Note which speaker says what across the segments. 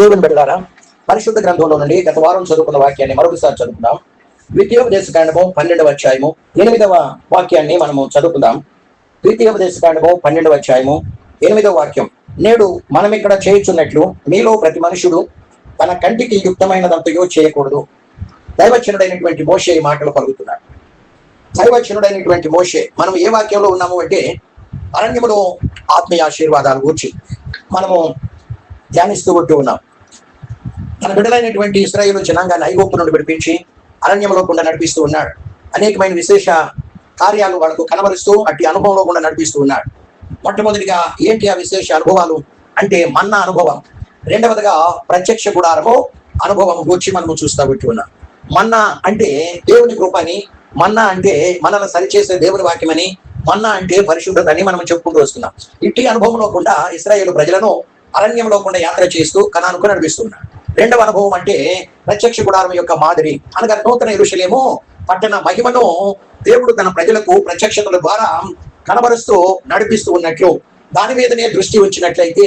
Speaker 1: దేవుని బిడ్డలారా, పరిశుద్ధ గ్రంథంలో నుండి గత వారం చదువుకున్న వాక్యాన్ని మరొకసారి చదువుకుందాం. ద్వితీయోపదేశకాండము 12వ అధ్యాయము 8వ వాక్యాన్ని మనము చదువుకుందాం. ద్వితీయోపదేశకాండము 12వ అధ్యాయము 8వ వాక్యం. నేడు మనం ఇక్కడ చేయుచున్నట్లు మీలో ప్రతి మనుషుడు తన కంటికి యుక్తమైనదంతయో చేయకూడదు. దైవచనుడైనటువంటి మోషే ఈ మాటలు పలుకుతున్నాడు. దైవచనుడైనటువంటి మోషే, మనం ఏ వాక్యంలో ఉన్నాము అంటే అరణ్యములో ఆత్మీయ ఆశీర్వాదాల గురించి మనము ధ్యానిస్తూ ఉంటూ ఉన్నాం. తన బిడ్డలైనటువంటి ఇశ్రాయేలు జనాంగాన్ని ఐగుప్తు నుండి విడిపించి అరణ్యంలో గుండా నడిపిస్తూ ఉన్నాడు. అనేకమైన విశేష కార్యాలు వాళ్ళకు కనబరుస్తూ అట్టి అనుభవంలో గుండా నడిపిస్తూ ఉన్నాడు. మొట్టమొదటిగా ఏంటి ఆ విశేష అనుభవాలు అంటే మన్నా అనుభవం. రెండవదిగా ప్రత్యక్ష గుడారము అనుభవం గురించి మనము చూస్తూ ఉన్నాం. మన్నా అంటే దేవుని కృపని, మన్నా అంటే మనల్ని సరిచేసే దేవుని వాక్యమని, మన్నా అంటే పరిశుద్ధత అని మనం చెప్పుకుంటూ వస్తున్నాం. ఇట్టి అనుభవంలో కూడా ఇశ్రాయేలు ప్రజలను అరణ్యంలో కూడా యాత్ర చేస్తూ కనానుకు నడిపిస్తున్నాడు. రెండవ అనుభవం అంటే ప్రత్యక్ష గుడారం యొక్క మాదిరి అనగా నూతన యెరూషలేము పట్టణ మహిమను దేవుడు తన ప్రజలకు ప్రత్యక్షతల ద్వారా కనబరుస్తూ నడిపిస్తూ ఉన్నట్లు దాని మీదనే దృష్టి ఉంచినట్లయితే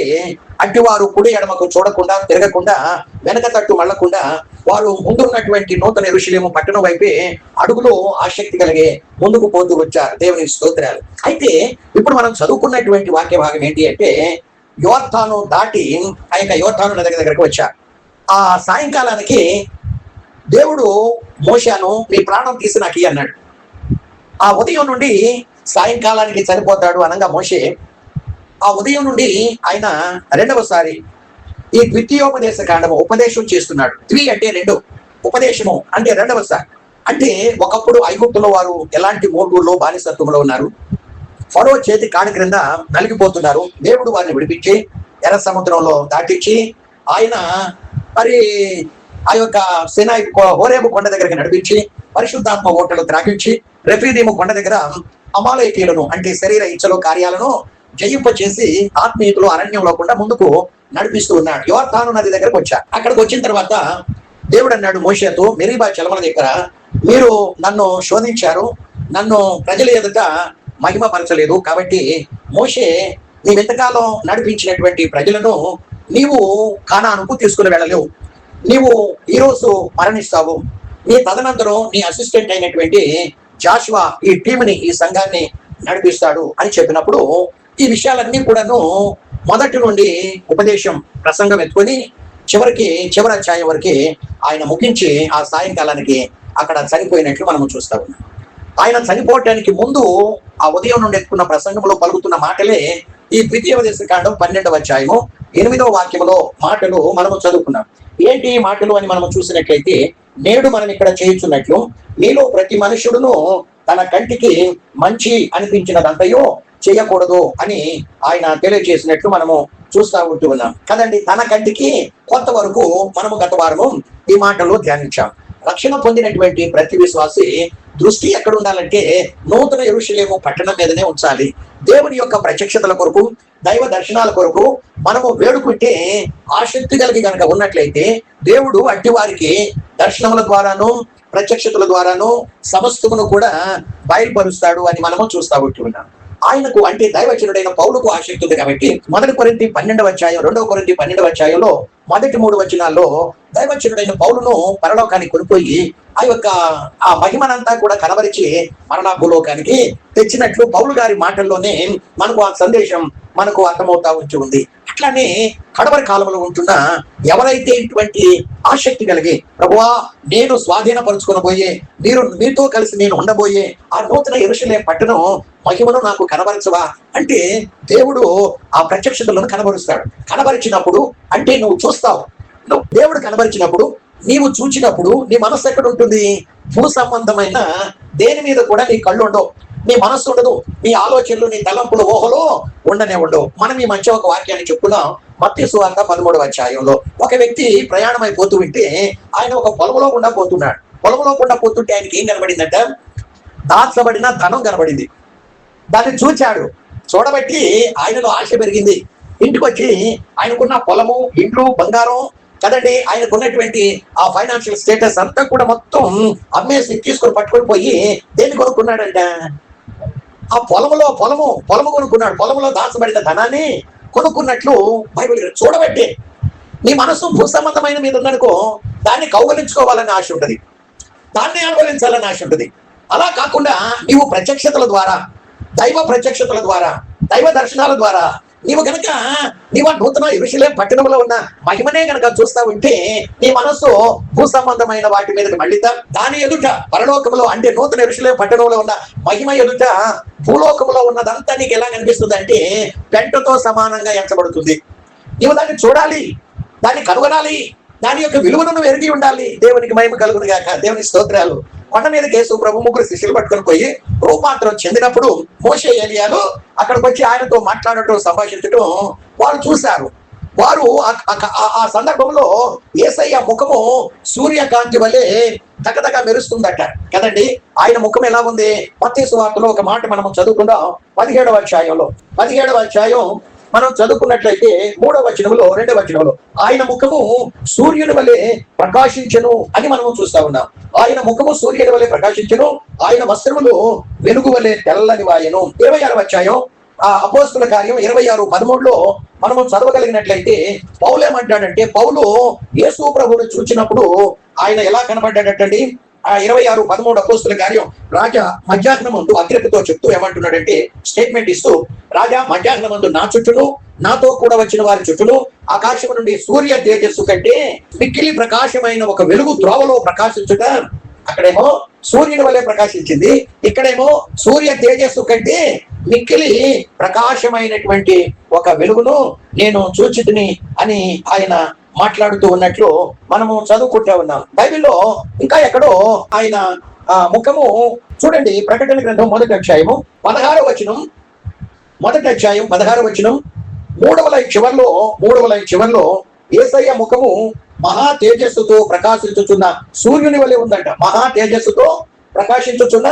Speaker 1: అట్టివారు కుడి ఎడమకు చూడకుండా, తిరగకుండా, వెనక తట్టు మళ్ళకుండా వారు ముందున్నటువంటి నూతన యెరూషలేము పట్టణం వైపే అడుగులో ఆసక్తి కలిగే ముందుకు పోతూ వచ్చారు. దేవుని స్తోత్రాలు. అయితే ఇప్పుడు మనం చదువుకున్నటువంటి వాక్య భాగం ఏంటి అంటే యోర్దాను దాటి ఆ యొక్క యోర్దాను నది దగ్గరకు వచ్చారు. ఆ సాయంకాలానికి దేవుడు మోషేను నీ ప్రాణం తీసి నాకు ఇయ్యి అన్నాడు. ఆ ఉదయం నుండి సాయంకాలానికి చనిపోతాడు అనగా మోషే ఆ ఉదయం నుండి ఆయన రెండవసారి ఈ ద్వితీయోపదేశ కాండము ఉపదేశం చేస్తున్నాడు. ద్వి అంటే రెండు, ఉపదేశము అంటే రెండవసారి. అంటే ఒకప్పుడు ఐగుప్తులో వారు ఎలాంటి మూడులో బానిసత్వంలో ఉన్నారు, ఫరో చేతి కాడి క్రింద నలిగిపోతున్నారు. దేవుడు వారిని విడిపించి ఎర్ర సముద్రంలో దాటించి ఆయన మరి ఆ యొక్క సినాయి హోరేబు కొండ దగ్గరికి నడిపించి పరిశుద్ధాత్మ ఓటలు త్రాగించి రెఫీదీము కొండ దగ్గర అమాలేకీయులను అంటే శరీర ఇచ్చలో కార్యాలను జయింప చేసి ఆత్మీయులు అరణ్యంలో కూడా ముందుకు నడిపిస్తూ ఉన్నాడు. యోర్దాను నది దగ్గరకు వచ్చారు. అక్కడికి వచ్చిన తర్వాత దేవుడు అన్నాడు మోషేతో, మెరీబా చలమల దగ్గర మీరు నన్ను శోధించారు, నన్ను ప్రజల ఎదుట మహిమపరచలేదు, కాబట్టి మోషే నీ ఎంతకాలం నడిపించినటువంటి ప్రజలను నీవు కానానుకు తీసుకుని వెళ్ళలేవు, నీవు ఈరోజు మరణిస్తావు, నీ తదనంతరం నీ అసిస్టెంట్ అయినటువంటి జాషువా ఈ టీంని ఈ సంఘాన్ని నడిపిస్తాడు అని చెప్పినప్పుడు ఈ విషయాలన్నీ కూడాను మొదటి నుండి ఉపదేశం ప్రసంగం ఎత్తుకొని చివరి అధ్యాయం వరకు ఆయన ముగించి ఆ సాయంకాలానికి అక్కడ చనిపోయినట్లు మనము చూస్తా ఉన్నాం. ఆయన చనిపోవటానికి ముందు ఆ ఉదయం నుండి ఎత్తుకున్న ప్రసంగంలో పలుకుతున్న మాటలే ఈ ద్వితీయోపదేశ కాండం 12వ అధ్యాయము 8వ వాక్యములో మాటలు మనము చదువుకున్నాం. ఏంటి ఈ మాటలు అని మనము చూసినట్లయితే, నేడు మనం ఇక్కడ చేయుచున్నట్లు మీలో ప్రతి మనుషుడును తన కంటికి మంచి అనిపించినదంతయో చేయకూడదు అని ఆయన తెలియజేసినట్లు మనము చూస్తూ ఉంటూ ఉన్నాం కదండి. తన కంటికి కొంతవరకు మనము గత వారము ఈ మాటలు ధ్యానించాం. రక్షణ పొందినటువంటి ప్రతి విశ్వాసి దృష్టి ఎక్కడ ఉండాలంటే నూతన యెరూషలేము పట్టణం మీదనే ఉంచాలి. దేవుని యొక్క ప్రత్యక్షతల కొరకు, దైవ దర్శనాల కొరకు మనము వేడుకుంటే ఆసక్తి కలిగి కనుక ఉన్నట్లయితే దేవుడు అట్టి వారికి దర్శనముల ద్వారాను ప్రత్యక్షతల ద్వారాను సమస్తమును కూడా బయలుపరుస్తాడు అని మనము చూస్తూ ఉంటున్నాం. ఆయనకు అంటే దైవచనుడైన పౌలుకు ఆసక్తి ఉంది కాబట్టి 1 కొరింథీ 12వ అధ్యాయం 2 కొరింథీ 12వ అధ్యాయంలో మొదటి 3 వచనాల్లో దైవచనుడైన పౌలును పరలోకానికి కొనిపోయి ఆ యొక్క ఆ మహిమనంతా కూడా కనబరిచి మరణ భూలోకానికి తెచ్చినట్లు పౌలు గారి మాటల్లోనే మనకు ఆ సందేశం మనకు అర్థమవుతా ఉంది. అట్లానే కడవరి కాలంలో ఉంటున్న ఎవరైతే ఇటువంటి ఆసక్తి కలిగి ప్రభువా నేను స్వాధీనపరుచుకునబోయే మీతో కలిసి నేను ఉండబోయే ఆ నూతన యెరూషలేము పట్టణం మహిమను నాకు కనబరచవా అంటే దేవుడు ఆ ప్రత్యక్షతలను కనబరుస్తాడు. కనబరిచినప్పుడు అంటే నువ్వు చూస్తావు, దేవుడు కనబరిచినప్పుడు నీవు చూచినప్పుడు నీ మనస్సు ఎక్కడ ఉంటుంది? భూ సంబంధమైన దేని మీద కూడా నీ కళ్ళు ఉండవు, నీ మనస్సు ఉండదు, నీ ఆలోచనలు నీ తలంపులు ఊహలో ఉండనే ఉండవు. మనం ఈ మంచి ఒక వాక్యాన్ని చెప్పుకున్నాం. మత్తయి సువార్త 13వ అధ్యాయంలో ఒక వ్యక్తి ప్రయాణం అయిపోతూ ఉంటే ఆయన ఒక పొలంలో గుండా పోతున్నాడు. పొలంలో గుండా పోతుంటే ఆయనకి ఏం కనబడిందంట? దాచబడిన ధనం కనబడింది. దాన్ని చూచాడు. చూడబట్టి ఆయనలో ఆశ పెరిగింది. ఇంటికి వచ్చి ఆయనకున్న పొలము, ఇండ్లు, బంగారం కదండి, ఆయనకున్నటువంటి ఆ ఫైనాన్షియల్ స్టేటస్ అంతా కూడా మొత్తం అమ్మేసి తీసుకొని పట్టుకొని పోయి దేన్ని కొనుక్కున్నాడంట? ఆ పొలము కొనుక్కున్నాడు. పొలంలో దాచబడిన ధనాన్ని కొనుక్కున్నట్లు బైబిల్ చూడబట్టే నీ మనసు భూ సంబంధమైన మీద ఉందనుకో, దాన్ని కౌగలించుకోవాలని ఆశ ఉంటుంది, దాన్ని అనుభవించాలని ఆశ ఉంటుంది. అలా కాకుండా నీవు ప్రత్యక్షతల ద్వారా, దైవ ప్రత్యక్షతల ద్వారా, దైవ దర్శనాల ద్వారా నీవు కనుక నీవు నూతన యెరూషలేము పట్టణంలో ఉన్న మహిమనే కనుక చూస్తా ఉంటే నీ మనస్సు భూ సంబంధమైన వాటి మీదకి మళ్ళిద్దా. దాని ఎదుట పరలోకంలో అంటే నూతన యెరూషలేము పట్టణంలో ఉన్న మహిమ ఎదుట భూలోకంలో ఉన్నదంతా నీకు ఎలా కనిపిస్తుంది అంటే పెంటతో సమానంగా ఎంచబడుతుంది. నీవు దాన్ని చూడాలి, దాన్ని కనుగొనాలి, దాని యొక్క విలువను ఎరిగి ఉండాలి. దేవునికి మహిమ కలుగును గాక. దేవుని స్తోత్రాలు. కొండ మీదకి యేసు ప్రభు ముగ్గురు శిష్యులు పట్టుకొని పోయి రూపాంతరం చెందినప్పుడు మోషే ఏలియాలు అక్కడికి వచ్చి ఆయనతో మాట్లాడటం, సంభాషించడం వారు చూశారు. వారు ఆ సందర్భంలో యేసయ్య ముఖము సూర్యకాంతి వలె తగదగ మెరుస్తుందట కదండి. ఆయన ముఖం ఎలా ఉంది? మత్తయి సువార్తలో ఒక మాట మనం చదువుకుందాం. 17వ అధ్యాయం మనం చదువుకున్నట్లయితే 3వ వచనంలో 2వ వచనంలో ఆయన ముఖము సూర్యుని వలె ప్రకాశించెను అని మనము చూస్తా ఉన్నాం. ఆయన ముఖము సూర్యుని వలె ప్రకాశించెను, ఆయన వస్త్రములు వెలుగు వలె తెల్లని వాయెను. 26వ అధ్యాయం అపోస్తుల కార్యం 26:13లో మనము చదవగలిగినట్లయితే పౌలు ఏమంటాడంటే, పౌలు యేసు ప్రభువును చూచినప్పుడు ఆయన ఎలా కనబడ్డాడటండి. 26:13 అపోస్తుల కార్యం రాజా మధ్యాహ్నమందు అగ్రిప్పతో చెప్తూ ఏమంటున్నాడంటే, స్టేట్మెంట్ ఇస్తూ, రాజా మధ్యాహ్నమందు నా చుట్టూను నాతో కూడా వచ్చిన వారి చుట్టూను ఆకాశం నుండి సూర్య తేజస్సు కంటే మిక్కిలి ప్రకాశమైన ఒక వెలుగు త్రోవలో ప్రకాశించుట. అక్కడేమో సూర్యుని వలె ప్రకాశించింది, ఇక్కడేమో సూర్య తేజస్సు కంటే మిక్కిలి ప్రకాశమైనటువంటి ఒక వెలుగును నేను చూచితిని అని ఆయన మాట్లాడుతూ ఉన్నట్లు మనము చదువుకుంటూ ఉన్నాం. బైబిల్లో ఇంకా ఎక్కడో ఆయన ముఖము చూడండి. ప్రకటన గ్రంథం 1వ అధ్యాయము 16వ వచనం, 16వ వచనం, 3వ లైన్ చివర్లో యేసయ్య ముఖము మహా తేజస్సుతో ప్రకాశించుచున్న సూర్యుని వలె ఉందంట. మహా తేజస్సుతో ప్రకాశించుచున్న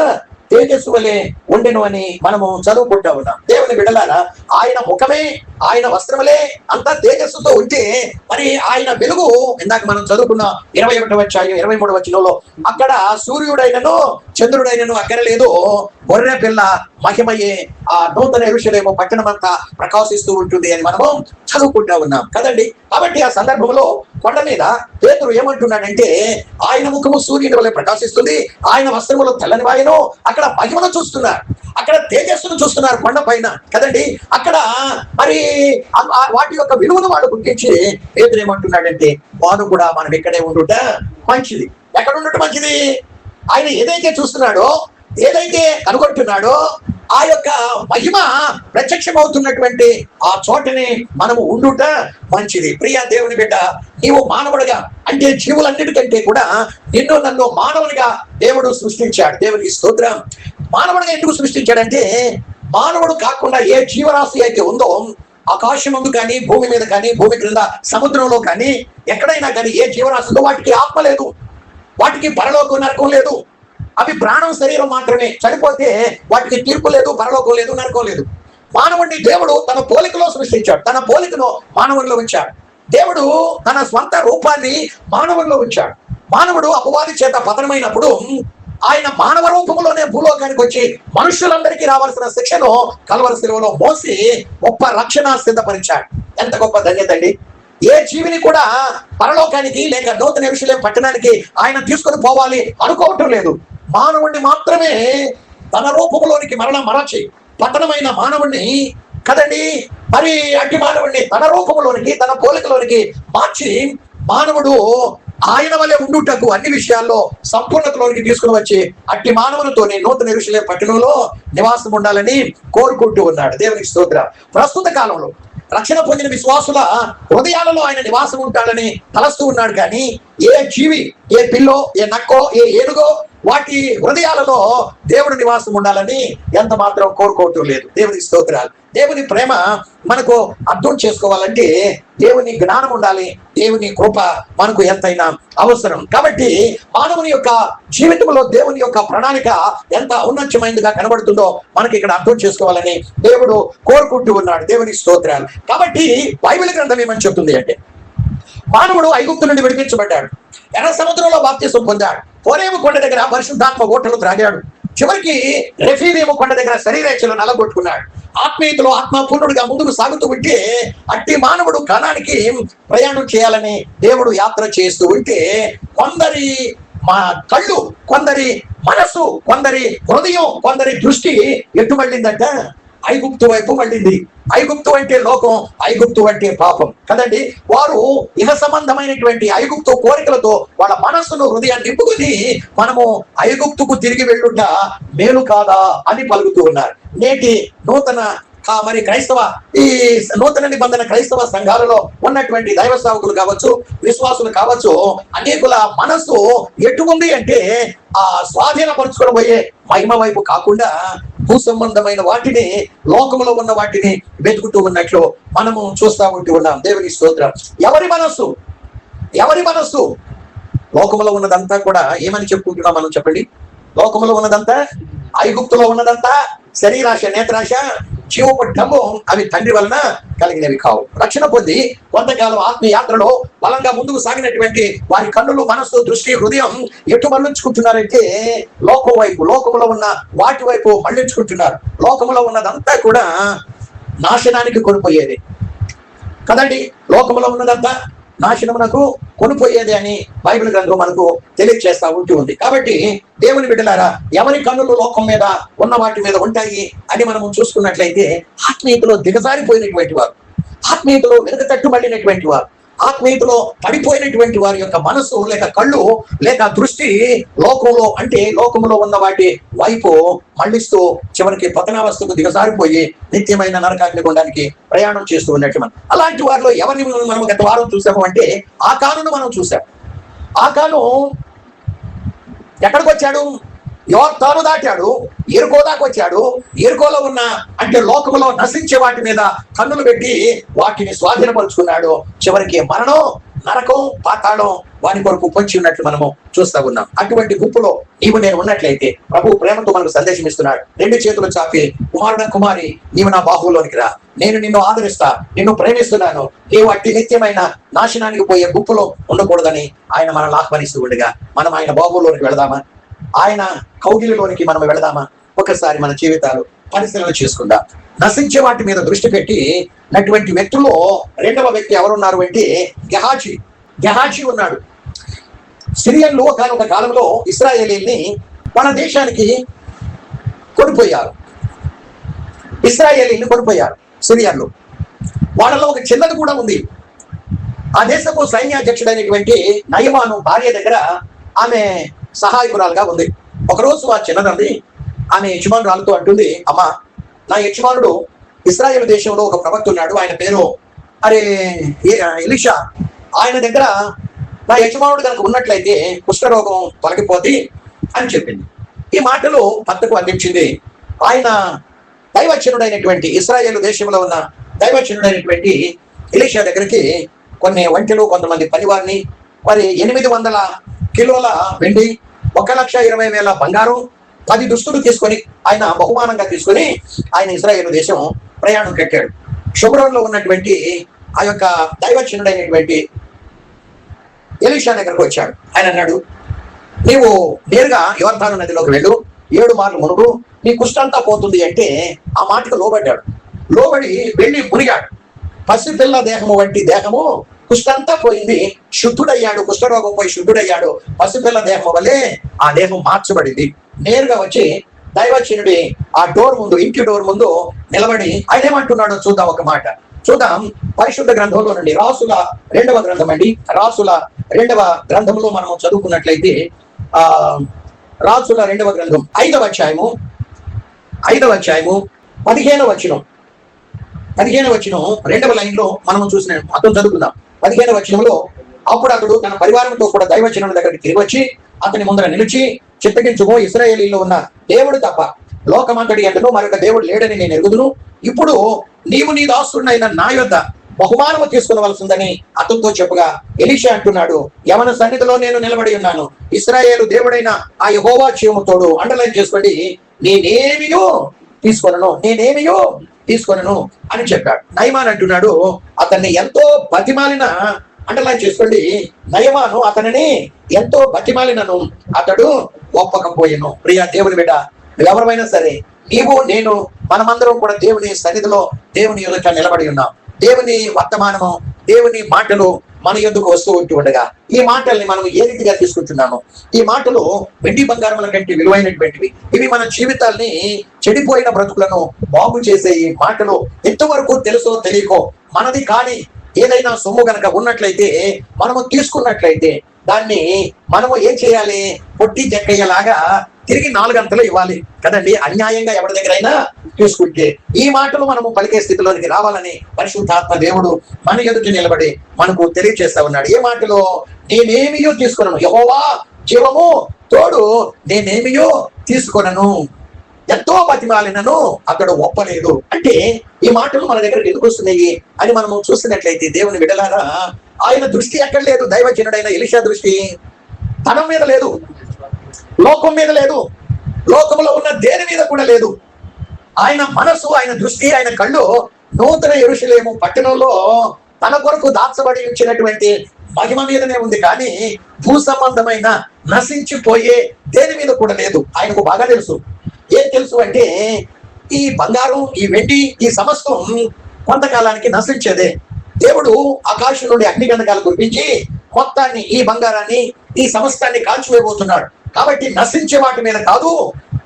Speaker 1: తేజస్సు వలె ఉండెను అని మనము చదువుకుంటా ఉన్నాం. దేవుని బిడ్డలారా, ఆయన ముఖమే, ఆయన వస్త్రములే అంతా తేజస్సుతో ఉంటే మరి ఆయన వెలుగు ఇందాక మనం చదువుకున్న 21వ అధ్యాయం 23వ వచనంలో అక్కడ సూర్యుడైనను చంద్రుడైనను అక్కరలేదు, గొర్రె పిల్ల మహిమయే ఆ నూతన యెరూషలేము పట్టణమంతా ప్రకాశిస్తూ ఉంటుంది అని మనము చదువుకుంటా ఉన్నాం కదండి. కాబట్టి ఆ సందర్భంలో కొండ మీద పేతురు ఏమంటున్నాడంటే, ఆయన ముఖము సూర్యుని వలె ప్రకాశిస్తుంది, ఆయన వస్త్రములు తెల్లని వాయెను. అక్కడ మహిమను చూస్తున్నారు, అక్కడ తేజస్సును చూస్తున్నారు కొండ పైన కదండి. అక్కడ మరి వాటి యొక్క విలువను వాడు గుర్తించి పేతురు ఏమంటున్నాడంటే, వాడు కూడా మనం ఇక్కడే ఉండుట మంచిది. ఎక్కడ ఉండటం మంచిది? ఆయన ఏదైతే చూస్తున్నాడో, ఏదైతే కనుగొంటున్నాడో ఆ యొక్క మహిమ ప్రత్యక్షమవుతున్నటువంటి ఆ చోటని మనము ఉండుట మంచిది. ప్రియ దేవుని బిడ్డ, నీవు మానవుడిగా అంటే జీవులన్నిటికంటే కూడా నిన్ను నన్ను మానవునిగా దేవుడు సృష్టించాడు. దేవునికి స్తోత్రం. మానవుడిగా ఎందుకు సృష్టించాడంటే, మానవుడు కాకుండా ఏ జీవరాశి అయితే ఉందో ఆకాశం ముందు కానీ, భూమి మీద కానీ, భూమి క్రింద సముద్రంలో కానీ, ఎక్కడైనా కానీ ఏ జీవరాశితో వాటికి ఆత్మ లేదు, వాటికి పరలోకం నరకం లేదు. అవి ప్రాణం శరీరం మాత్రమే. చనిపోతే వాటికి తీర్పు లేదు, పరలోకం లేదు, నరకం లేదు. మానవుడిని దేవుడు తన పోలికలో సృష్టించాడు, తన పోలికను మానవుడిలో ఉంచాడు. దేవుడు తన స్వంత రూపాన్ని మానవుడిలో ఉంచాడు. మానవుడు అపవాది చేత పతనమైనప్పుడు ఆయన మానవ రూపంలోనే భూలోకానికి వచ్చి మనుషులందరికీ రావాల్సిన శిక్షను కల్వరి శిలువలో మోసి గొప్ప రక్షణ సిద్ధపరిచాడు. ఎంత గొప్ప ధన్యత అండి. ఏ జీవిని కూడా పరలోకానికి లేక నూతన యెరూషలేము పట్టణానికి ఆయన తీసుకొని పోవాలి అనుకోవటం లేదు. మానవుణ్ణి మాత్రమే తన రూపంలోనికి మరచి పతనమైన మానవుణ్ణి కదండి, మరి అట్టి మానవుణ్ణి తన రూపంలోనికి, తన పోలికలోనికి మార్చి మానవుడు ఆయన వలె ఉండుటకు అన్ని విషయాల్లో సంపూర్ణతలోనికి తీసుకుని వచ్చి అట్టి మానవులతోనే నూతన యెరూషలేము పట్టణంలో నివాసం ఉండాలని కోరుకుంటూ ఉన్నాడు. దేవునికి స్తోత్రం. ప్రస్తుత కాలంలో రక్షణ పొందిన విశ్వాసుల హృదయాలలో ఆయన నివాసం ఉంటాడని తలస్తూ ఉన్నాడు. కానీ ఏ జీవి, ఏ పిల్లో, ఏ నక్కో, ఏ ఏనుగో వాటి హృదయాలలో దేవుడు నివాసం ఉండాలని ఎంత మాత్రం కోరుకోవటం లేదు. దేవుని స్తోత్రాలు. దేవుని ప్రేమ మనకు అర్థం చేసుకోవాలంటే దేవుని జ్ఞానం ఉండాలి, దేవుని కృప మనకు ఎంతైనా అవసరం. కాబట్టి మానవుని యొక్క జీవితంలో దేవుని యొక్క ప్రణాళిక ఎంత ఔన్నత్యమైనదిగా కనబడుతుందో మనకి ఇక్కడ అర్థం చేసుకోవాలని దేవుడు కోరుకుంటూ ఉన్నాడు. దేవుని స్తోత్రాలు. కాబట్టి బైబిల్ గ్రంథం ఏమని చెప్తుంది అంటే, మానవుడు ఐగుప్తు నుండి విడిపించబడ్డాడు, ఎర్ర సముద్రంలో బాప్తిసం పొందాడు, హోరేము కొండ దగ్గర పరిశుద్ధాత్మ ఓటలు త్రాగాడు, చివరికి రెఫీదీము కొండ దగ్గర శరీరేచ్ఛలు నలగొట్టుకున్నాడు. ఆత్మీయతలో ఆత్మపూర్ణుడిగా ముందుకు సాగుతూ ఉంటే అట్టి మానవుడు కణానికి ప్రయాణం చేయాలని దేవుడు యాత్ర చేస్తూ ఉంటే కొందరి కళ్ళు, కొందరి మనసు, కొందరి హృదయం, కొందరి దృష్టి ఎటు మళ్ళిందంట? ఐగుప్తు వైపు మళ్ళింది. ఐగుప్తు అంటే లోకం, ఐగుప్తు అంటే పాపం కదండి. వారు ఇహ సంబంధమైనటువంటి ఐగుప్తు కోరికలతో వాళ్ళ మనస్సును, హృదయాన్ని నింపుకొని మనము ఐగుప్తుకు తిరిగి వెళ్ళుట మేలు కాదా అని పలుకుతూ ఉన్నారు. నేటి నూతన మరి ఈ నూతన నిబంధన క్రైస్తవ సంఘాలలో ఉన్నటువంటి దైవ సేవకులు కావచ్చు, విశ్వాసులు కావచ్చు, అనేకుల మనస్సు ఎటు ఉంది అంటే ఆ స్వాధీనపరుచుకొని పోయే మహిమ వైపు కాకుండా భూ సంబంధమైన వాటిని, లోకములో ఉన్న వాటిని వెతుకుతూ ఉన్నట్లు మనము చూస్తూ ఉన్నాం. దేవుని స్తోత్రం. ఎవరి మనస్సు లోకములో ఉన్నదంతా కూడా ఏమని చెప్పుకుంటున్నాం మనం? చెప్పండి. లోకములో ఉన్నదంతా, ఐగుప్తులో ఉన్నదంతా శరీరాశ, నేత్రాశ, జీవపు డబ్బు, అవి తండ్రి వలన కలిగినవి కావు. రక్షణ పొంది కొంతకాలం ఆత్మీయ యాత్రలో బలంగా ముందుకు సాగినటువంటి వారి కన్నులు, మనస్సు, దృష్టి, హృదయం ఎటు మళ్ళించుకుంటున్నారంటే లోకం వైపు, లోకములో ఉన్న వాటి వైపు మళ్ళించుకుంటున్నారు. లోకములో ఉన్నదంతా కూడా నాశనానికి కొనిపోయేది కదండి. లోకములో ఉన్నదంతా నాశనమునకు కొనిపోయేది అని బైబిల్ గ్రంథం మనకు తెలియజేస్తా ఉంది. కాబట్టి దేవుని బిడ్డలారా, ఎవరి కన్నులు లోకం మీద ఉన్న వాటి మీద ఉంటాయి అని మనము చూసుకున్నట్లయితే ఆత్మీయతలో దిగజారిపోయినటువంటి వారు, ఆత్మీయతలో వెనుకతట్టు మళ్ళినటువంటి వారు, ఆత్మీయతలో పడిపోయినటువంటి వారి యొక్క మనసు లేక కళ్ళు లేక దృష్టి లోకంలో అంటే లోకంలో ఉన్న వాటి వైపు మళ్ళిస్తూ చివరికి పతనావస్థకు దిగజారిపోయి నిత్యమైన నరకాగ్ని గుండానికి ప్రయాణం చేస్తూ ఉన్నట్టు మనం. అలాంటి వారిలో ఎవరిని మనం గత వారం చూసాము అంటే ఆకానును మనం చూసాం. ఆకాను ఎక్కడికి వచ్చాడు? యోర్దాను దాటాడు, ఎరుకో దాకా వచ్చాడు. ఎరుకోలో ఉన్న అంటే లోకములో నశించే వాటి మీద కన్నులు పెట్టి వాటిని స్వాధీనపరుచుకున్నాడు. చివరికి మరణం, నరకం, పాతాళం వాని కొరకు పొంచి ఉన్నట్లు మనము చూస్తా ఉన్నాం. అటువంటి గుంపులో నీవు నేను ఉన్నట్లయితే ప్రభు ప్రేమతో మనకు సందేశం ఇస్తున్నాడు. 2 చేతులు చాపి, కుమారుడ, కుమారి, నీవు నా బాహువులోనికి రా, నేను నిన్ను ఆదరిస్తా, నిన్ను ప్రేమిస్తున్నాను. నీవు అట్టి నిత్యమైన నాశనానికి పోయే గుంపులో ఉండకూడదని ఆయన మనల్ని ఆహ్వానిస్తూ ఉండగా మనం ఆయన బాహువులోనికి వెళదామా? ఆయన కౌగిలిలోనికి మనం వెళదామా? ఒకసారి మన జీవితాలు పరిశీలన చేసుకుందాం. నశించే వాటి మీద దృష్టి పెట్టి నటువంటి వ్యక్తుల్లో రెండవ వ్యక్తి ఎవరున్నారు అంటే గెహాజీ ఉన్నాడు. సిరియన్లు ఒక కాలంలో ఇశ్రాయేలీల్ని మన దేశానికి కొనిపోయారు. సిరియన్లు. వాళ్ళలో ఒక చిన్నది కూడా ఉంది. ఆ దేశపు సైన్యాధ్యక్షుడైనటువంటి నయమాను భార్య దగ్గర ఆమె సహాయకురాలుగా ఉంది. ఒకరోజు ఆ చిన్నదండి ఆమె యజమానురాలతో అంటుంది, అమ్మా, నా యజమానుడు ఇశ్రాయేలు దేశంలో ఒక ప్రవక్త ఉన్నాడు, ఆయన పేరు ఎలీషా. ఆయన దగ్గర నా యజమానుడు కనుక ఉన్నట్లయితే కుష్ఠరోగం తొలగిపోతే అని చెప్పింది. ఈ మాటలు భర్తకు అందించింది. ఆయన దైవచనుడైనటువంటి ఇశ్రాయేలు దేశంలో ఉన్న దైవచనుడైనటువంటి ఎలీషా దగ్గరికి కొన్ని వంటలు, కొంతమంది పనివారిని, మరి 800 కిలోల వెండి, 1,20,000 బంగారం, 10 దుస్తులు తీసుకొని ఆయన బహుమానంగా తీసుకొని ఆయన ఇశ్రాయేలు దేశం ప్రయాణం కట్టాడు. షోమ్రోన్లో ఉన్నటువంటి ఆ యొక్క దైవచనుడైనటువంటి ఎలీషా దగ్గరకు వచ్చాడు. ఆయన అన్నాడు, నీవు నేరుగా యోర్దాను నదిలోకి వెళ్ళు, 7 మార్లు మునుగు, నీ కుష్ఠంతా పోతుంది అంటే ఆ మాటకు లోబడి వెళ్ళి మునిగాడు. పసిపిల్ల దేహము వంటి దేహము కుష్ఠంతా పోయింది, శుద్ధుడయ్యాడు. కుష్ఠరోగం పోయి శుద్ధుడయ్యాడు. పసిపిల్ల దేహం వల్లే ఆ దేహం మార్చబడింది. నేరుగా వచ్చి దైవచనుడి ఆ ఇంటి డోర్ ముందు నిలబడి ఆయన ఏమంటున్నాడో చూద్దాం. ఒక మాట చూద్దాం. పరిశుద్ధ గ్రంథంలో నుండి రాసుల 2వ గ్రంథం అండి. రాసుల 2వ గ్రంథంలో మనం చదువుకున్నట్లయితే రాసుల 2వ గ్రంథం 5వ అధ్యాయము 15వ వచనం 2వ లైన్లో మనం చూసిన అతను చదువుకుందాం. 15వ వచనంలో, అప్పుడు అతడు తన పరివారంతో కూడా దైవచనుడి దగ్గరికి తిరిగి వచ్చి అతని ముందర నిలిచి, చిత్తగించుకో, ఇశ్రాయేలీలో ఉన్న దేవుడు తప్ప లోకమంతటి యందును మరొక దేవుడు లేడని నేను ఎరుగుదును. ఇప్పుడు నీవు నీ దాసుడైన నా యొద్ద బహుమానము తీసుకునవలసిందని అతనితో చెప్పగా ఎలీషా అంటున్నాడు, యెహోవా సన్నిధిలో నేను నిలబడి ఉన్నాను, ఇశ్రాయేలు దేవుడైన ఆ యెహోవా జీవము తోడు, అండర్లైన్ చేసుకోండి, నేనేమియో తీసుకొనను అని చెప్పాడు. నయమాన్ అంటున్నాడు, అతన్ని ఎంతో బతిమాలిన, అండర్లైన్ చేసుకోండి, నయమాను అతనిని ఎంతో బతిమాలినను అతడు ఒప్పకపోయాను. ప్రియా దేవుని బిడ్డ, ఎవరైనా సరే నీవు నేను మనమందరం కూడా దేవుని సన్నిధిలో దేవుని ఎదుట నిలబడి ఉన్నాం. దేవుని వర్తమానము, దేవుని మాటలు మన యొద్దకు వస్తూ ఉండగా ఈ మాటల్ని మనం ఏ రీతిగా తీసుకుంటున్నాము? ఈ మాటలు వెండి బంగారముల కంటే విలువైనటువంటివి. ఇవి మన జీవితాల్ని, చెడిపోయిన బ్రతుకులను బాగు చేసే ఈ మాటలు ఎంతవరకు తెలుసో తెలియకో మనది కానీ ఏదైనా సొమ్ము గనక ఉన్నట్లయితే, మనము తీసుకున్నట్లయితే దాన్ని మనము ఏం చేయాలి? పొట్టి చెక్కయ్యలాగా తిరిగి 4 గంటలు ఇవ్వాలి కదండి. అన్యాయంగా ఎవరి దగ్గర అయినా తీసుకుంటే ఈ మాటలు మనము పలికే స్థితిలోనికి రావాలని పరిశుద్ధాత్మ దేవుడు మన ఎదుట నిలబడి మనకు తెలియజేస్తా ఉన్నాడు. ఏ మాటలో? నేనేమియో తీసుకున్నాను, యెహోవా జీవము తోడు, నేనేమియో తీసుకున్నాను, ఎంతో బతిమాలినను అతడు ఒప్పలేదు. అంటే ఈ మాటలు మన దగ్గరకు ఎందుకు వస్తున్నాయి అని మనము చూస్తున్నట్లయితే, దేవుని బిడ్డలారా, ఆయన దృష్టి ఎక్కడ లేదు? దైవజనుడైన ఎలీషా దృష్టి ధనం మీద లేదు, లోకం మీద లేదు, లోకంలో ఉన్న దేని మీద కూడా లేదు. ఆయన మనసు, ఆయన దృష్టి, ఆయన కళ్ళు నూతన యెరూషలేము పట్టణంలో తన కొరకు దాచబడి ఉంచినటువంటి మహిమ మీదనే ఉంది. కానీ భూ సంబంధమైన నశించిపోయే దేని మీద కూడా లేదు. ఆయనకు బాగా తెలుసు. ఏం తెలుసు అంటే, ఈ బంగారం, ఈ వెండి, ఈ సమస్తం కొంతకాలానికి నశించేదే. దేవుడు ఆకాశం నుండి అగ్నిగంధకాలు కురిపించి మొత్తాన్ని, ఈ బంగారాన్ని, ఈ సమస్తాన్ని కాల్చివేయబోతున్నాడు. కాబట్టి నశించే వాటి మీద కాదు,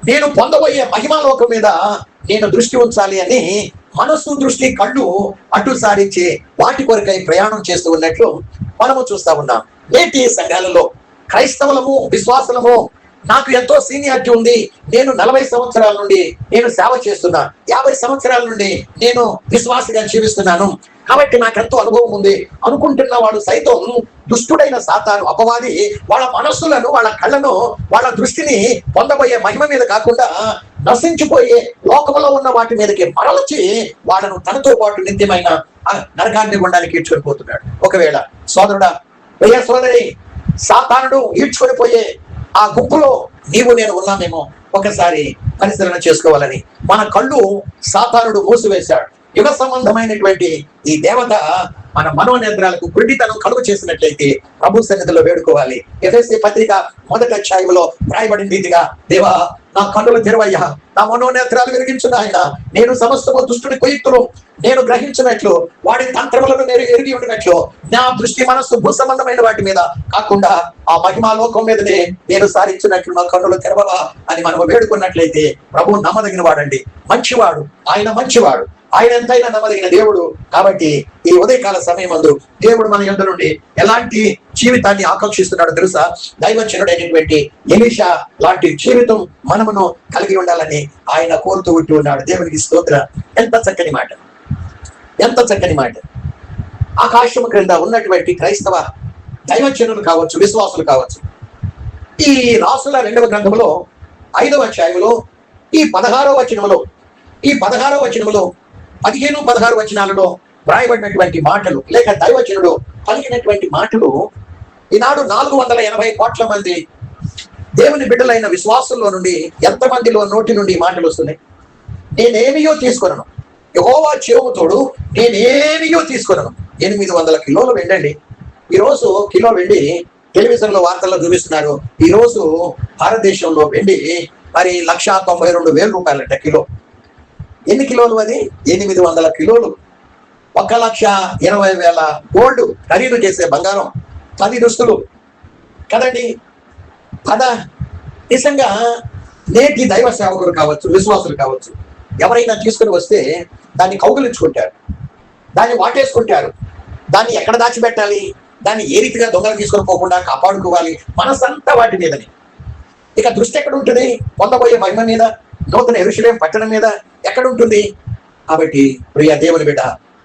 Speaker 1: నేను పొందబోయే మహిమాలోకం మీద నేను దృష్టి ఉంచాలి అని మనస్సు, దృష్టి, కళ్ళు అటు సారించి వాటి కొరకై ప్రయాణం చేస్తూ ఉన్నట్లు మనము చూస్తా ఉన్నాం. నేటి సంఘాలలో క్రైస్తవులము, విశ్వాసులము, నాకు ఎంతో సీనియారిటీ ఉంది, నేను 40 సంవత్సరాల నుండి నేను సేవ చేస్తున్నా, 50 సంవత్సరాల నుండి నేను విశ్వాసిగా జీవిస్తున్నాను, కాబట్టి నాకెంతో అనుభవం ఉంది అనుకుంటున్న వాడు సైతం దుష్టుడైన సాతాను, అపవాది వాళ్ళ మనస్సులను, వాళ్ళ కళ్ళను, వాళ్ళ దృష్టిని పొందబోయే మహిమ మీద కాకుండా నశించిపోయే లోకంలో ఉన్న వాటి మీదకి మరల్చి వాళ్ళను తనతో పాటు నిత్యమైన నరకాన్ని గుండానికి ఈడ్చుకొని పోతున్నాడు. ఒకవేళ సోదరుడా, ప్రియ సోదరి, సాతానుడు ఈడ్చుకొని పోయే ఆ గుంపులో నీవు నేను ఉన్నామేమో ఒకసారి పరిశీలన చేసుకోవాలని మన కళ్ళు సాతానుడు మూసివేశాడు. యుగ సంబంధమైనటువంటి ఈ దేవత మన మనోనేత్రాలకు గుడ్డితనం కలుగు చేసినట్లయితే ప్రభు సన్నిధిలో వేడుకోవాలి. ఎఫెసీ పత్రిక 1వ అధ్యాయంలో రాయబడిన రీతిగా, దేవా నా కన్నులు తెరవయ్యా, నా మనోనేత్రాలు వెలిగించున్న ఆయన, నేను సమస్తము దుష్టుని కొయ్యతులు నేను గ్రహించినట్లు, వాడి తంత్రములను నేను ఎరిగి ఉండినట్లు, నా దృష్టి మనస్సు భూ సంబంధమైన వాటి మీద కాకుండా ఆ మహిమాలోకం మీదనే నేను సారించినట్లు నా కన్నులు తెరవవా అని మనము వేడుకున్నట్లయితే ప్రభు నమ్మదగిన వాడండి, మంచివాడు, ఆయన మంచివాడు, ఆయన ఎంతైనా నమ్మదగిన దేవుడు. కాబట్టి ఈ ఉదయకాల సమయం అందు దేవుడు మన యందు నుండి ఎలాంటి జీవితాన్ని ఆకాంక్షిస్తున్నాడో తెలుసా? దైవజనుడైనటువంటి ఎలీషా లాంటి జీవితం మనమును కలిగి ఉండాలని ఆయన కోరుతూ ఉంటూ ఉన్నాడు. దేవునికి స్తోత్ర. ఎంత చక్కని మాట, ఎంత చక్కని మాట. ఆకాశము క్రింద ఉన్నటువంటి క్రైస్తవ దైవజనులు కావచ్చు, విశ్వాసులు కావచ్చు, ఈ రాసుల 2వ గ్రంథంలో 5వ అధ్యాయంలో ఈ 16వ వచనములో 15, 16 వచనాలలో వ్రాయబడినటువంటి మాటలు, లేక దైవజనుడు పలికినటువంటి మాటలు ఈనాడు 480 కోట్ల మంది దేవుని బిడ్డలైన విశ్వాసుల్లో నుండి ఎంతమందిలో నోటి నుండి మాటలు వస్తున్నాయి? నేనేమియో తీసుకున్నాను, యెహోవా జీవము తోడు, నేనేమియో తీసుకున్నాను. 800 కిలోలు వెండండి. ఈరోజు కిలో వెండి టెలివిజన్లో వార్తల్లో చూపిస్తున్నారు. ఈరోజు భారతదేశంలో వెండి మరి 1,92,000 రూపాయలంట కిలో. ఎన్ని కిలోలు అది? 800 కిలోలు. 1,20,000 గోల్డ్ ఖరీదు చేసే బంగారం, 10 దుస్తులు కదండి. నిజంగా నేటి దైవ సేవకులు కావచ్చు, విశ్వాసులు కావచ్చు, ఎవరైనా తీసుకుని వస్తే దాన్ని కౌగులించుకుంటారు, దాన్ని వాటేసుకుంటారు. దాన్ని ఎక్కడ దాచిపెట్టాలి, దాన్ని ఏ రీతిగా దొంగలు తీసుకొని పోకుండా కాపాడుకోవాలి, మనసంతా వాటి మీదని. ఇక దృష్టి ఎక్కడ ఉంటుంది? పొందబోయే మహిమ మీద, నూతన యెరూషలేము పట్టణం మీద ఎక్కడ ఉంటుంది? కాబట్టి ప్రియ దేవుని బిడ్డ,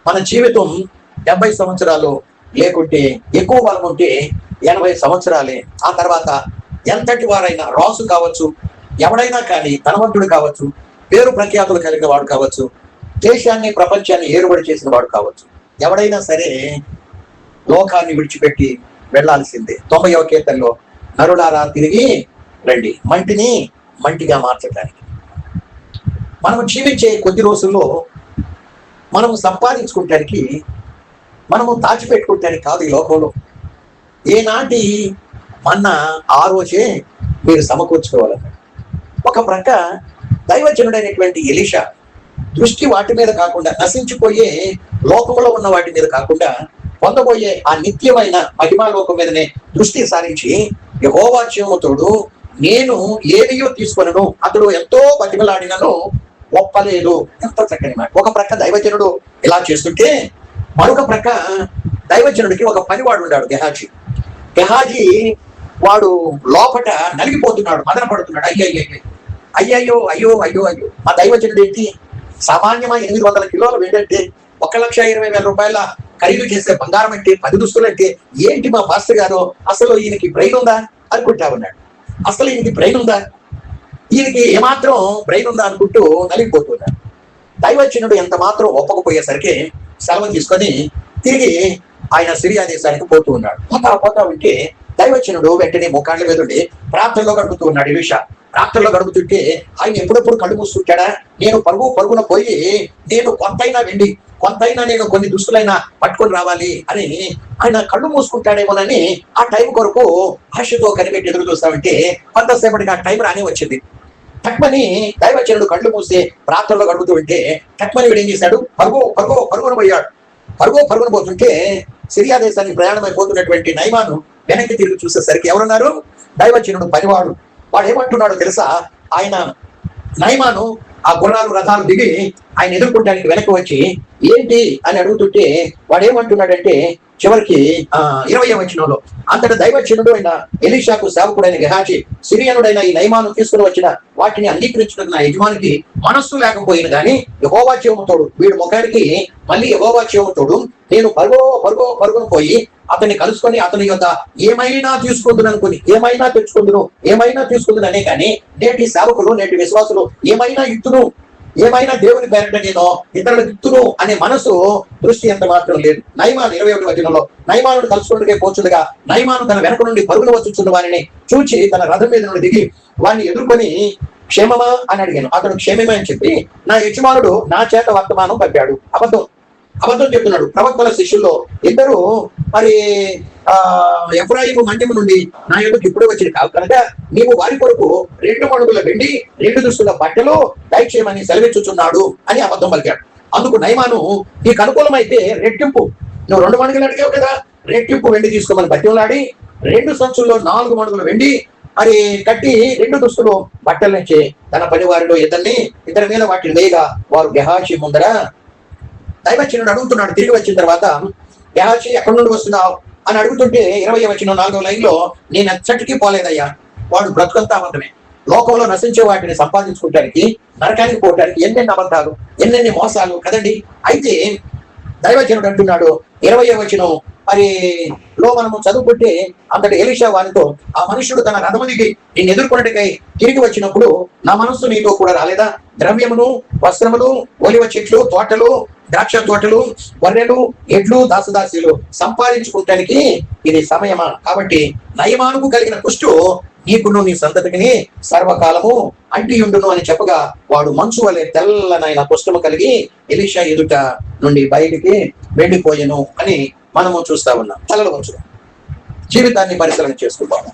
Speaker 1: మన జీవితం 70 సంవత్సరాలు లేకుంటే, ఎక్కువ బలం ఉంటే 80 సంవత్సరాలే. ఆ తర్వాత ఎంతటి వారైనా, రాసు కావచ్చు, ఎవడైనా కానీ, ధనవంతుడు కావచ్చు, పేరు ప్రఖ్యాతులు కలిగిన వాడు కావచ్చు, దేశాన్ని ప్రపంచాన్ని ఏరుబడి చేసిన వాడు కావచ్చు, ఎవడైనా సరే లోకాన్ని విడిచిపెట్టి వెళ్లాల్సిందే. 90వ కీర్తనలో, నరులారా తిరిగి రండి, మంటిని మంటిగా మార్చడానికి. మనము జీవించే కొద్ది రోజుల్లో మనము సంపాదించుకుంటానికి, మనము దాచిపెట్టుకుంటానికి కాదు ఈ లోకంలో. ఏనాటి మన్నా ఆ రోజే మీరు సమకూర్చుకోవాలన్నాడు. ఒక ప్రక్క దైవజనుడైనటువంటి ఎలీషా దృష్టి వాటి మీద కాకుండా, నశించిపోయే లోకంలో ఉన్న వాటి మీద కాకుండా, పొందబోయే ఆ నిత్యమైన మహిమాలోకం మీదనే దృష్టి సారించి, యెహోవా జీవముతోడు నేను ఏమియో తీసుకొనను, అతడు ఎంతో బతిమలాడినను ఒప్పలేదు. ఎంత చక్కని మాట. ఒక ప్రక్క దైవజనుడు ఇలా చేస్తుంటే, మరొక ప్రక్క దైవజనుడికి ఒక పనివాడు ఉన్నాడు, గెహాజీ. గెహాజీ వాడు లోపట నలిగిపోతున్నాడు, మదన పడుతున్నాడు. అయ్యయ్యో అయ్యో అయ్యో అయ్యో. ఆ దైవజనుడు ఏంటి, సామాన్యమైన 800 కిలోల వెంటంటే 1,20,000 రూపాయల ఖరీదు చేసే బంగారం అంటే 10 దుస్తులు అంటే ఏంటి మా పాస్టర్ గారు, అసలు ఈయనకి బ్రెయిన్ ఉందా అనుకుంటా ఉన్నాడు. అసలు ఈయనకి బ్రెయిన్ ఉందా, ఈయనకి ఏమాత్రం బ్రెయిన్ ఉందా అనుకుంటూ నలిగిపోతున్నాడు. దైవజనుడు ఎంత మాత్రం ఒప్పకపోయేసరికి సెలవు తీసుకొని తిరిగి ఆయన సిరియా దేశానికి పోతూ ఉన్నాడు. పోతా ఉంటే దైవజనుడు వెంటనే మోకాళ్ళ మీద ఉండి ప్రార్థనలో గడుపుతూ ఉన్నాడు. ఎలీషా ప్రార్థనలో గడుపుతుంటే ఆయన ఎప్పుడెప్పుడు కళ్ళు మూస్తుంటాడా, నేను పరుగున పోయి నేను కొంతైనా వెండి, కొంతైనా నేను కొన్ని దుస్తులైనా పట్టుకొని రావాలి అని ఆయన కళ్ళు మూసుకుంటాడేమోనని ఆ టైం కొరకు ఆశతో కనిపెట్టి ఎదురు చూస్తామంటే కొంతసేపటికి ఆ టైం రానే వచ్చింది. టక్మని దైవజనుడు కళ్ళు మూసి ప్రార్థనలో గడుపుతూ ఉంటే టక్మని వీడు ఏం చేశాడు, పరుగున పోయాడు. పరుగున పోతుంటే సిరియా దేశానికి ప్రయాణమైపోతున్నటువంటి నయమాను వెనక్కి తిరిగి చూసేసరికి ఎవరున్నారు, దైవజనుడు పనివాడు. వాడు ఏమంటున్నాడో తెలుసా, ఆయన నయమాను ఆ గుర్రాలు రథాలు దిగి ఆయన ఎదుర్కొంటానికి వెనక్కి వచ్చి ఏంటి అని అడుగుతుంటే వాడు ఏమంటున్నాడంటే, చివరికి 20వ వచనంలో, అంతటా దైవజనుడు అయిన ఎలీషాకు సేవకుడైన గెహాజీ సిరియనుడైన ఈ నయమాను తీసుకుని వచ్చిన వాటిని అంగీకరించుకున్న నా యజమానికి మనస్సు లేకపోయిన గాని యెహోవా జీవముతోడు, వీడు ముఖానికి మళ్ళీ యెహోవా జీవముతోడు నేను పరుగున పోయి అతన్ని కలుసుకొని అతని యొక్క ఏమైనా తీసుకుందును అనుకుని, ఏమైనా తీసుకుందును అనే కానీ నేటి సేవకులు, నేటి విశ్వాసులు ఏమైనా ఇత్తును, ఏమైనా దేవుని పేరట నేను ఇతరులకు ఇత్తును అనే మనసు దృష్టి ఎంత మాత్రం లేదు. నయమాను 21వ వచనంలో, నయమానుడు కలుసుకుంటే పోచుండగా నయమాను తన వెనక నుండి పరుగులు వచ్చుచున్న వారిని చూచి తన రథం మీద నుండి దిగి వారిని ఎదుర్కొని క్షేమమా అని అడిగాను. అతడు క్షేమమే అని చెప్పి నా యజమానుడు నా చేత వర్తమానం పంపాడు. అబద్ధం చెప్తున్నాడు. ప్రవక్తల శిష్యుల్లో ఇద్దరు మరి ఎఫ్రాయిము మందిము నుండి నా యొక్కకు ఇప్పుడే వచ్చింది కావు కనుక నీవు వారి కొరకు 2 మణుగుల వెండి 2 దుస్తుల బట్టలు దయచేయమని సెలవిచ్చుచున్నాడు అని అబద్ధం పలికాడు. అందుకు నయమాను నీకు అనుకూలమైతే రెట్టింపు, నువ్వు 2 మణుగులు అడిగావు కదా, రెట్టింపు వెండి తీసుకోమని బతిమలాడి 2 సంచుల్లో 4 మణుగుల వెండి మరి కట్టి 2 దుస్తులు బట్టల నుంచి తన పనివారిలో ఇద్దరి మీద వాటిని వేయగా వారు గెహాజీ ముందర, దైవజనుడు అడుగుతున్నాడు తిరిగి వచ్చిన తర్వాత, గెహాజీ ఎక్కడి నుండి వస్తున్నావు అని అడుగుతుంటే 20వ వచనం 4వ లైన్లో, నేను ఎచ్చటికి పోలేదయ్యా. వాడు బ్రతుకంతా అబద్ధమే. లోకంలో నశించే వాటిని సంపాదించుకోవటానికి, నరకానికి పోవటానికి ఎన్నెన్ని అబద్ధాలు, ఎన్నెన్ని మోసాలు కదండి. అయితే దైవజనుడు అంటున్నాడు 20వ వచనం మరి లో మనము చదువుకుంటే, అంతటి ఎలీషా వారితో, ఆ మనుషుడు తన రథము దిగి నిన్ను ఎదుర్కొనటకై తిరిగి వచ్చినప్పుడు నా మనస్సు నీతో కూడా రాలేదా? ద్రవ్యమును, వస్త్రములు, ఒలివ చెట్లు, తోటలు, ద్రాక్ష తోటలు, బర్రెలు, ఎడ్లు, దాసదాసీలు సంపాదించుకోవటానికి ఇది సమయమా? కాబట్టి నయమానుకు కలిగిన కుష్టు నీకును నీ సంతతికి సర్వకాలము అంటియుండును అని చెప్పగా వాడు మంచు వలె తెల్లనైన కుష్ఠము కలిగి ఎలీషా ఎదుట నుండి బయటికి వెళ్ళిపోయెను అని మనము చూస్తా ఉన్నాం. తలలు వంచుదాం, జీవితాన్ని పరిశీలన చేసుకుంటాము.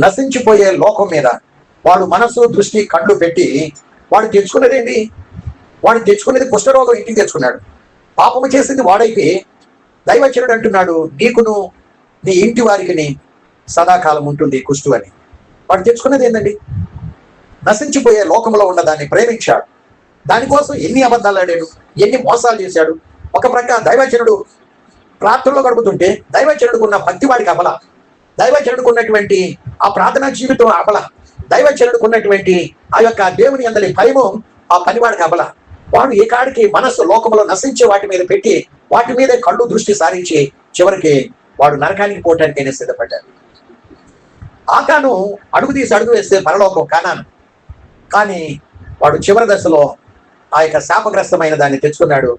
Speaker 1: నశించిపోయే లోకం మీద వాడు మనసు, దృష్టి, కళ్ళు పెట్టి వాడు తెచ్చుకున్నది ఏంటి? వాడు తెచ్చుకునేది కుష్ఠరోగం ఇంటికి తెచ్చుకున్నాడు. పాపము చేసింది వాడైతే దైవజనుడు అంటున్నాడు నీకును నీ ఇంటి వారికి సదాకాలం ఉంటుంది కుష్టు అని. వాడు తెచ్చుకున్నది ఏంటండి? నశించిపోయే లోకంలో ఉన్న దాన్ని ప్రేమించాడు. దానికోసం ఎన్ని అబద్ధాలు ఆడాడు, ఎన్ని మోసాలు చేశాడు. ఒక ప్రక్క దైవజనుడు ప్రార్థనలో గడుపుతుంటే దైవజనుడికి ఉన్న భక్తి వాడికి అబల, దైవజనుడికి ఉన్నటువంటి ఆ ప్రార్థనా జీవితం అబల, దైవజనుడికి ఉన్నటువంటి ఆ యొక్క దేవుని అందరి భయము ఆ పనివాడికి అబల. వాడు ఏ కాడికి మనస్సు లోకంలో నశించే వాటి మీద పెట్టి వాటి మీదే కళ్ళు దృష్టి సారించి చివరికి వాడు నరకానికి పోవటానికైనా సిద్ధపడ్డాడు. ఆకాను అడుగు వేస్తే పరలోకం కానాను, కానీ వాడు చివరి దశలో ఆ యొక్క శాపగ్రస్తమైన దాన్ని తెచ్చుకున్నాడు.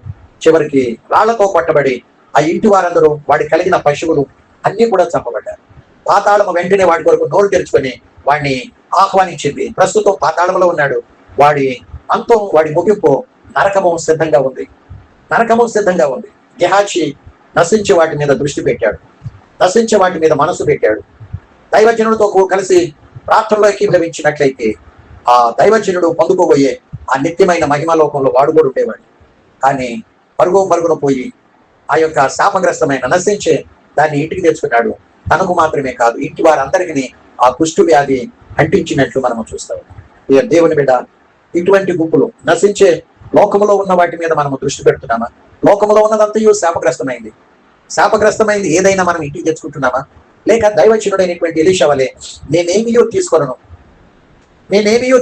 Speaker 1: చివరికి రాళ్లతో కొట్టబడి ఆ ఇంటి వారందరూ వాడి కలిగిన పశువులు అన్ని కూడా చంపబడ్డారు. పాతాళము వెంటనే వాడి కొరకు నోరు తెరుచుకొని వాడిని ఆహ్వానించింది. ప్రస్తుతం పాతాళంలో ఉన్నాడు. వాడి అంతం, వాడి ముగింపు నరకము సిద్ధంగా ఉంది. గెహాజీ నశించే వాటి మీద దృష్టి పెట్టాడు, నశించే వాటి మీద మనసు పెట్టాడు. దైవజనుడితో కలిసి ప్రార్థనలో ఏకీభవించినట్లయితే ఆ దైవజనుడు పొందుకోబోయే ఆ నిత్యమైన మహిమ లోకంలో వాడు కూడా ఉండేవాడు. కానీ పరుగున పోయి ఆ యొక్క శాపగ్రస్తమైన నశించే దాన్ని ఇంటికి తెచ్చుకున్నాడు. తనకు మాత్రమే కాదు, ఇంటి వారందరికీ ఆ కుష్టు వ్యాధి అంటించినట్లు మనము చూస్తాం. ఇక దేవుని బిడ్డ, ఇటువంటి గుంపులు నశించే లోకములో ఉన్న వాటి మీద మనము దృష్టి పెడుతున్నామా? లోకములో ఉన్నదంతయు శాపగ్రస్తమైంది. శాపగ్రస్తమైంది ఏదైనా మనం ఇంటికి తెచ్చుకుంటున్నామా? లేక దైవచనుడైనటువంటి ఎలీషా వలె నేనేమియో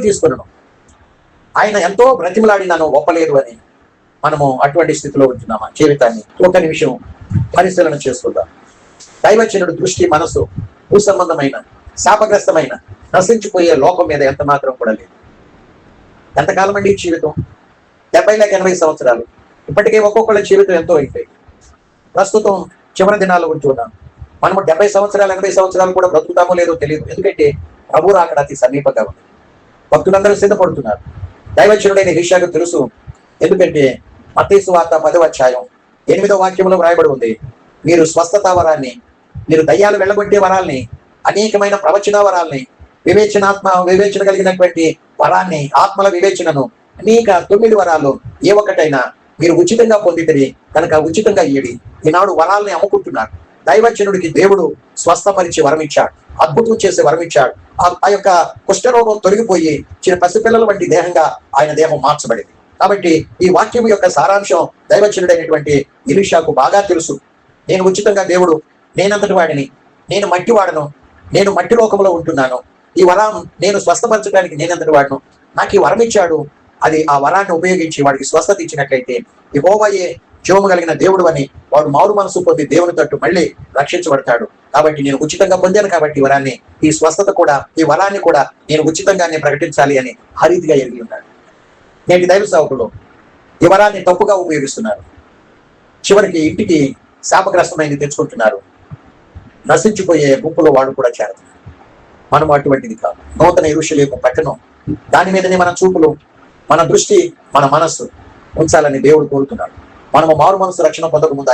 Speaker 1: తీసుకొనను, ఆయన ఎంతో బ్రతిమలాడినాను ఒప్పలేదు అని మనము అటువంటి స్థితిలో ఉంటున్నామా? జీవితాన్ని ఒక నిమిషం పరిశీలన చేసుకుందాం. దైవచనుడు దృష్టి, మనసు భూసంబంధమైన శాపగ్రస్తమైన నశించిపోయే లోకం మీద ఎంత మాత్రం కూడా లేదు. ఎంతకాలం అండి జీవితం? 70 లేక 80 సంవత్సరాలు. ఇప్పటికే ఒక్కొక్కళ్ళ జీవితం ఎంతో అయిపోయింది. ప్రస్తుతం చివరి దినాల్లో ఉంటున్నాం. మనము 70 సంవత్సరాలు 80 సంవత్సరాలు కూడా బ్రతుకుతామో లేదో తెలియదు. ఎందుకంటే ప్రభు రాకడ అతి సమీపంగా ఉంది. భక్తులందరూ సిద్ధపడుతున్నారు. దైవచనుడైన ఎలీషాకు తెలుసు. ఎందుకంటే మత్తయి సువార్త 10వ అధ్యాయం 8వ వాక్యంలో వ్రాయబడి ఉంది, మీరు స్వస్థత వరాన్ని, మీరు దయ్యాలు వెళ్ళగొట్టే వరాల్ని, అనేకమైన ప్రవచన వరాల్ని, వివేచన కలిగినటువంటి వరాన్ని, ఆత్మల వివేచనను, అనేక 9 వరాలు ఏ ఒక్కటైనా మీరు ఉచితంగా పొందితే కనుక ఉచితంగా ఇయ్యడి. ఈనాడు వరాల్ని అమ్ముకుంటున్నారు. దైవజనుడికి దేవుడు స్వస్థపరిచి వరం ఇచ్చాడు, అద్భుతం చేసే వరం ఇచ్చాడు. ఆ యొక్క కుష్ఠరోగం తొలగిపోయి చిన్న పసిపిల్లల వంటి దేహంగా ఆయన దేహం మార్చబడింది. కాబట్టి ఈ వాక్యం యొక్క సారాంశం దైవజనుడైనటువంటి ఎలీషాకు బాగా తెలుసు. నేను ఉచితంగా దేవుడు, నేనంతటి వాడిని, నేను మట్టి వాడను, నేను మట్టి లోకంలో ఉంటున్నాను, ఈ వరం నేను స్వస్థపరచడానికి నేనంతటి వాడను, నాకు ఈ వరం ఇచ్చాడు. అది ఆ వరాన్ని ఉపయోగించి వాడికి స్వస్థత ఇచ్చినట్లయితే యెహోవాయే జీవము కలిగిన దేవుడు అని వాడు మారు మనసు పొంది దేవుని తట్టు మళ్ళీ రక్షించబడతాడు. కాబట్టి నేను ఉచితంగా పొందాను కాబట్టి ఈ వరాన్ని, ఈ స్వస్థత కూడా, ఈ వరాన్ని కూడా నేను ఉచితంగానే ప్రకటించాలి అని ఆ రీతిగా ఎరిగి ఉన్నాడు. నేటి దైవ సేవకులు ఈ వరాన్ని తప్పుగా ఉపయోగిస్తున్నారు. చివరికి ఇంటికి శాపగ్రస్తమైంది తెచ్చుకుంటున్నారు. నశించిపోయే గుంపులో వాడు కూడా చేరుతున్నారు. మనం అటువంటిది కాదు. నూతన యెరూషలేము పట్టణం, దాని మీదనే మన చూపులు, మన దృష్టి, మన మనస్సు ఉంచాలని దేవుడు కోరుతున్నాడు. మనము మారు మనసు రక్షణ పొందక ముందు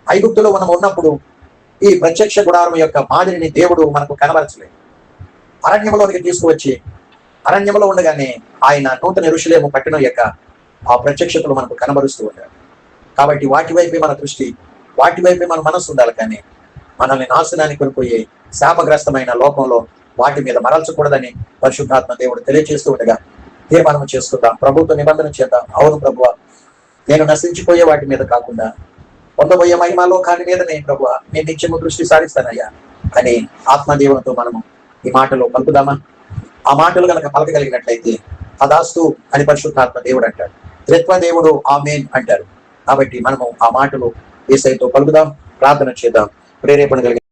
Speaker 1: ఐగుప్తులో మనం ఉన్నప్పుడు ఈ ప్రత్యక్ష గుడారం యొక్క మాదిరిని దేవుడు మనకు కనబరచలేదు. అరణ్యంలోనికి తీసుకువచ్చి అరణ్యంలో ఉండగానే ఆయన నూతన యెరూషలేము పట్టణం యొక్క ఆ ప్రత్యక్షతలు మనకు కనబరుస్తూ ఉంటాడు. కాబట్టి వాటి వైపే మన దృష్టి, వాటి వైపే మన మనస్సు ఉండాలి. కానీ మనల్ని నాశనానికి కొనిపోయే శాపగ్రస్తమైన లోకంలో వాటి మీద మరల్చకూడదని పరిశుద్ధాత్మ దేవుడు తెలియజేస్తూ ఉండగా తీర్మానం చేసుకుందాం. ప్రభుత్వ నిబంధన చేద్దాం. అవును ప్రభువా, నేను నశించిపోయే వాటి మీద కాకుండా పొందబోయే మహిమలో కాని మీదనే ప్రభువా నేను నిత్యము దృష్టి సారిస్తానయ్యా అని ఆత్మదేవునితో మనము ఈ మాటలో పలుకుదామా? ఆ మాటలు కనుక పలకగలిగినట్లయితే తదాస్తు అని పరిశుద్ధాత్మ దేవుడు అంటాడు. త్రిత్వ దేవుడు ఆమేన్ అంటారు. కాబట్టి మనము ఆ మాటలు యేసయ్యతో పలుకుదాం, ప్రార్థన చేద్దాం, ప్రేరేపణ కలిగి